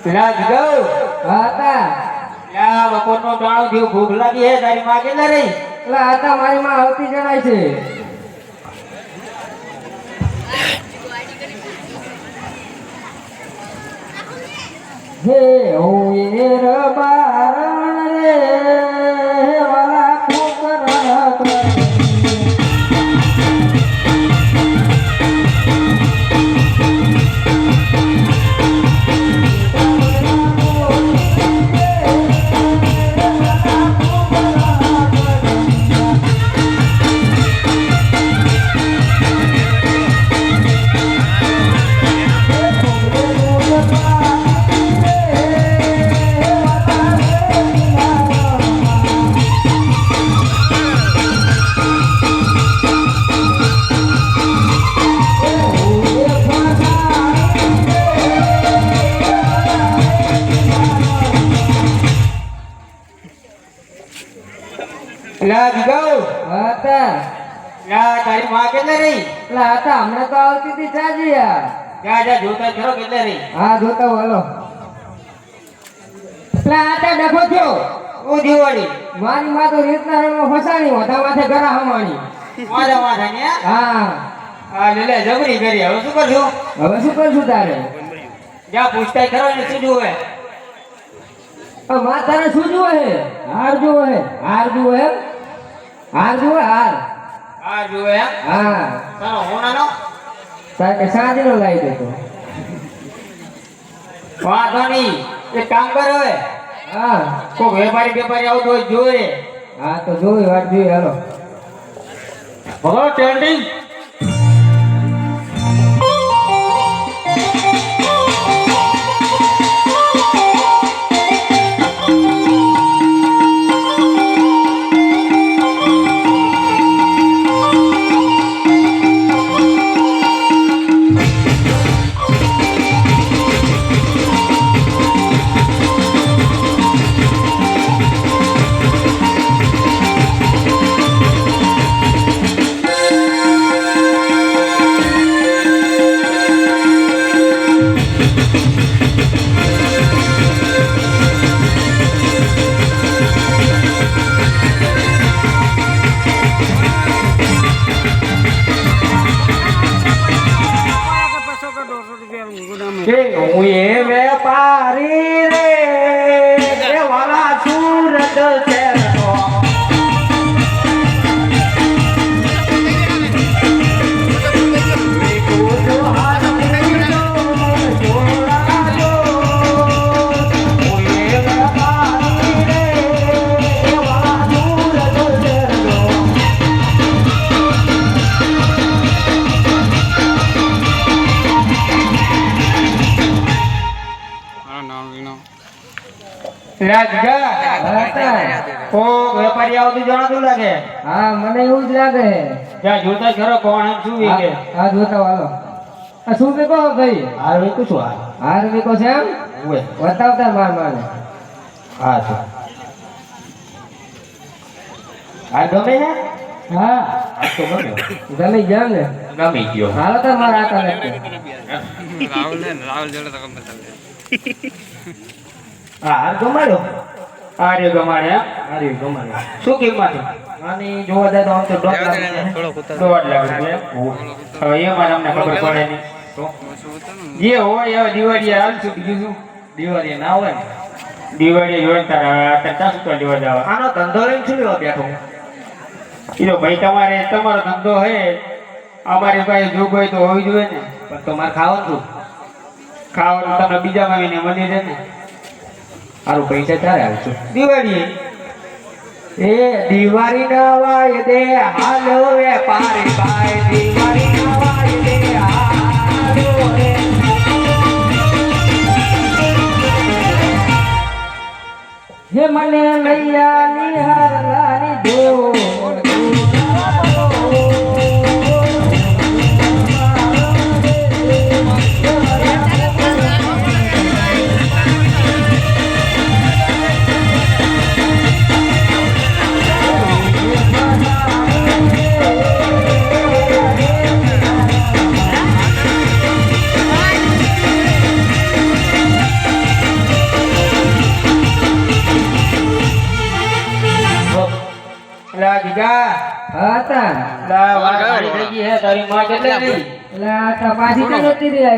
રાજ ગૌ હતા યા બપોરનો દાણો થયો ભૂખ લાગી હે તારી માં કેટલા રહી એટલે હતા મારી માં આવતી જણાય છે હે ઓય રબારણ રે વાલા ફોકરા રાજ ગૌ હતા યા તારી માં કેટલા રહી એટલે હતા હમણાં તો આવતી હતી ચાજી યાર જા જા જોતા ખરો કેટલા રહી હા જોતા હાલો એટલે આટા ડખો થયો ઓ દિવાળી મારી માં તો રીતના રણમાં ફસાણી મોઢા માથે ગરા હમાણી મારા માથા ને હા આ લે જબરી કરી હવે શું કરશું હવે શું કરશું તારે જા પૂછતાય ખરો ને શું જોવે માં તારે શું જુએ હે હાર જુએ હે હાર જુએ હે હાર જુએ હાર આ જોવે એમ હા તારો હોનાનો તારે સાંજનો લાવી દેતો વાંધો નહીં એક કામ કર હવે હા કોઈ વેપારી આવતો હોય જોવે હા તો જોઈ વાત જોઈ હાલો ભગો ટ્રેન્ડિંગ હું એ વેપારી રે એ વાલા સુરત શહેરનો ઓ વેપારી આવતું જણાતું લાગે હા મને એવું જ લાગે જ્યાં જોતા ખરો કોણ એમ શું કે હા જોતા હાલો આ શું વેકો ભાઈ હાર વેકું છું હાર વેકો છે એમ ઓએ બતાવતા માર માને હા તો આ ગમે છે હા આ તો ગમે ગમે જામ ને ગમે ગયો હાલો તો માર આકા લાગે રાહુલ જોડે તો ગમે ચાલે હા હાર ગમાડ્યો આર્ય ગમાડે આર્ય ગમાડે શું કિંમત આની જોવા જાય તો આમ તો 1.5 લાખ હવે એમાં અમને ખબર પડે નહીં તો જે હોય હવે દિવાળી હાલશું બીજું શું દિવાળી ના હોય ને દિવાળી જોઈને તારા કરતા શું કરવા લેવા જવા આનો ધંધો લઈને શું લેવા બેઠો કીધો ભાઈ તમારો ધંધો હે અમારી પાસે જોગ હોય તો હોવી જોઈએ ને પણ તમારે ખાવાનું ખાવાનું તમને બીજા આવીને મળી રહે ને સારું પૈસા ત્યારે આવશું દિવાળી એ દિવાળી ના વાય દે હાલો વેપારી ભાઈ દિવાળી ના વાય દે હાલો રે હે મને લૈયા નિહાર લાની દો જીગા હા તા લા વાત સારી થઈ ગઈ હે તારી માં કેટલે નહીં એટલે આ તો પાછી તો નહોતી રહી